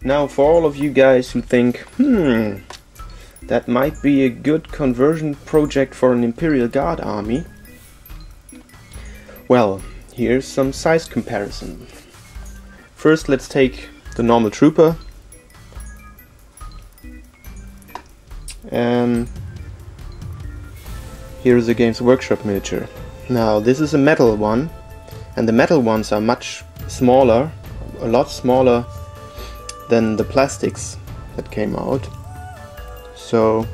Now for all of you guys who think, that might be a good conversion project for an Imperial Guard Army. Well, here's some size comparison. First let's take the normal trooper. And here's a Games Workshop miniature. Now this is a metal one, and the metal ones are much smaller, a lot smaller than the plastics that came out. So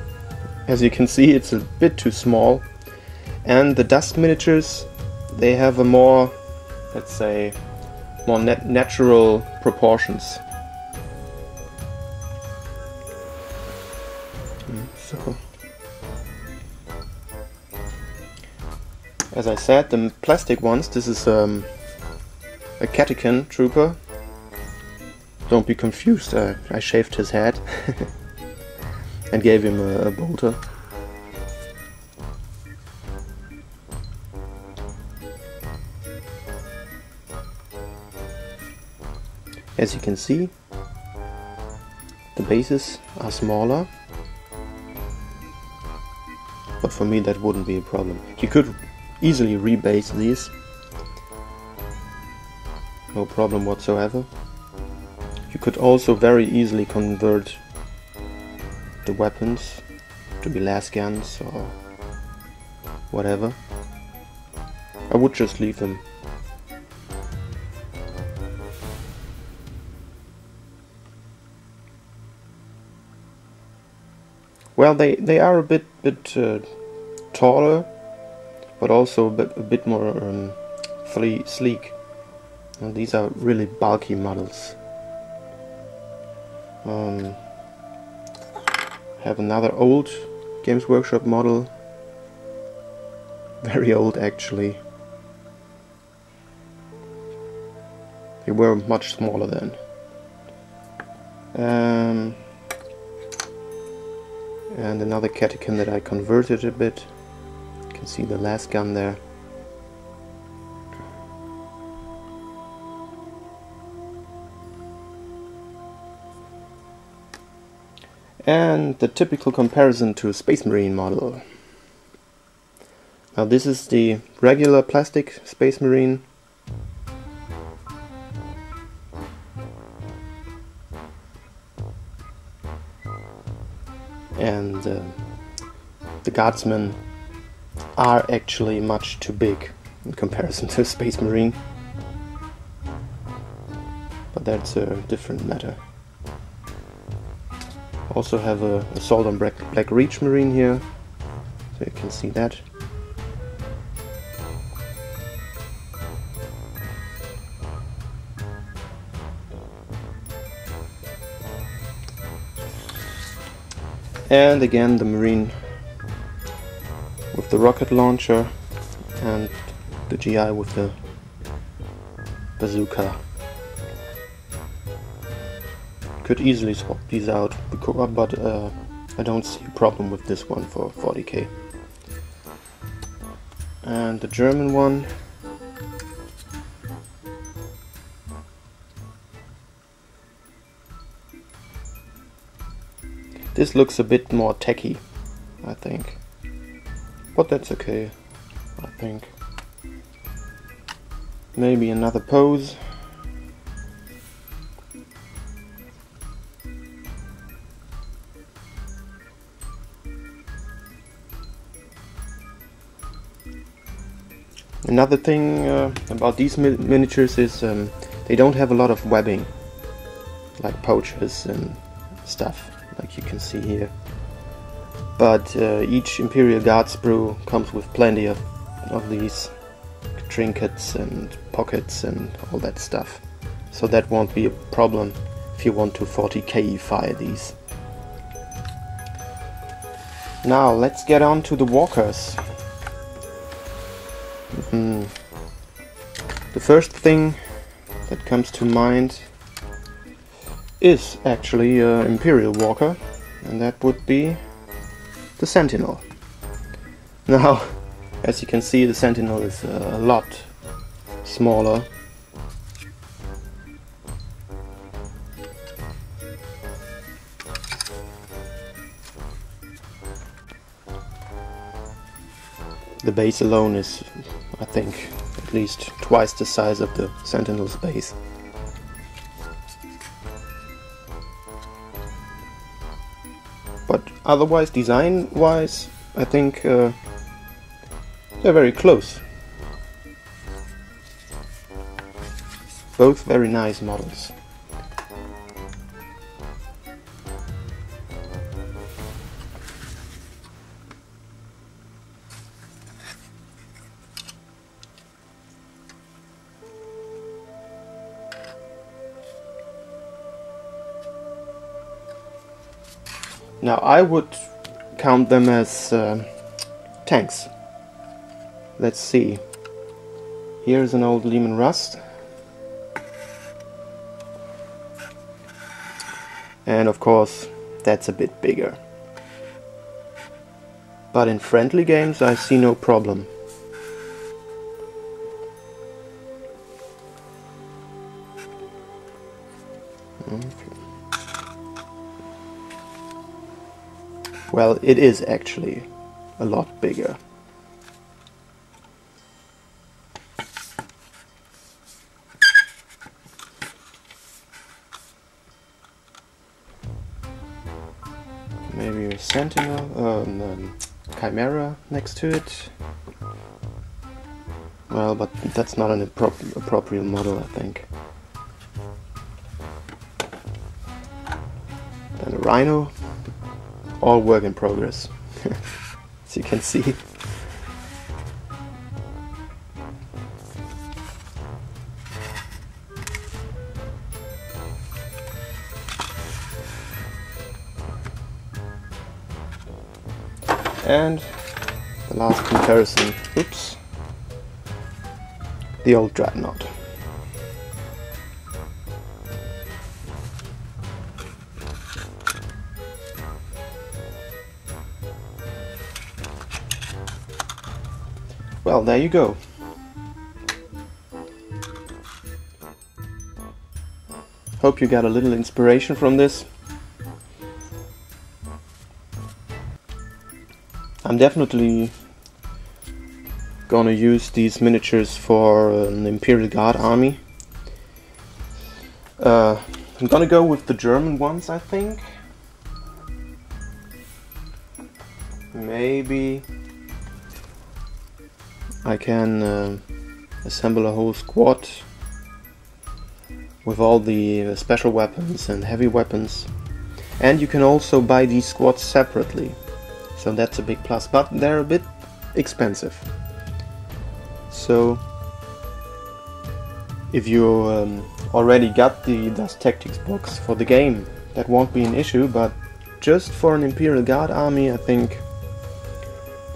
as you can see, it's a bit too small. And the dust miniatures, they have a more, let's say, more natural proportions. So, as I said, the plastic ones, this is a catechin trooper. Don't be confused, I shaved his head and gave him a bolter. As you can see, the bases are smaller, but for me that wouldn't be a problem. You could easily rebase these, no problem whatsoever. You could also very easily convert the weapons to be las guns or whatever. I would just leave them. Well, they are a bit taller, but also a bit more sleek. And these are really bulky models. Have another old Games Workshop model, very old actually. They were much smaller then. And another catechin that I converted a bit. You can see the last gun there. And the typical comparison to a Space Marine model. Now this is the regular plastic Space Marine. And the Guardsmen are actually much too big in comparison to a Space Marine. But that's a different matter. Also have a Assault on Black Reach Marine here, so you can see that. And again the Marine with the rocket launcher and the GI with the bazooka. Could easily swap these out, but I don't see a problem with this one for 40k. And the German one, this looks a bit more techy, I think, but that's okay, I think. Maybe another pose. Another thing about these miniatures is they don't have a lot of webbing, like pouches and stuff, like you can see here. But each Imperial Guard sprue comes with plenty of these trinkets and pockets and all that stuff. So that won't be a problem if you want to 40k-ify these. Now let's get on to the walkers. The first thing that comes to mind is actually an Imperial Walker, and that would be the Sentinel. Now, as you can see, the Sentinel is a lot smaller. The base alone is, I think, at least twice the size of the Sentinel's base. But otherwise, design-wise, I think they're very close. Both very nice models. Now I would count them as tanks. Let's see. Here's an old Lehman Rust. And of course, that's a bit bigger. But in friendly games I see no problem. Okay. Well, it is actually a lot bigger. Maybe a Sentinel, Chimera next to it. Well, but that's not an appropriate model, I think. And a Rhino. All work in progress, as you can see. And the last comparison, oops, the old Dreadnought. Well, there you go. Hope you got a little inspiration from this. I'm definitely gonna use these miniatures for an Imperial Guard Army. I'm gonna go with the German ones, I think. Maybe I can assemble a whole squad with all the special weapons and heavy weapons. And you can also buy these squads separately, so that's a big plus, but they're a bit expensive. So if you already got the Dust Tactics box for the game, that won't be an issue, but just for an Imperial Guard Army I think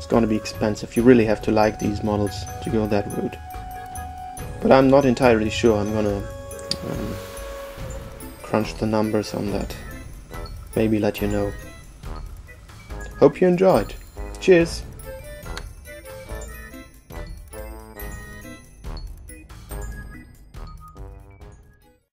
going to be expensive. You really have to like these models to go that route. But I'm not entirely sure. I'm gonna crunch the numbers on that. Maybe let you know. Hope you enjoyed. Cheers!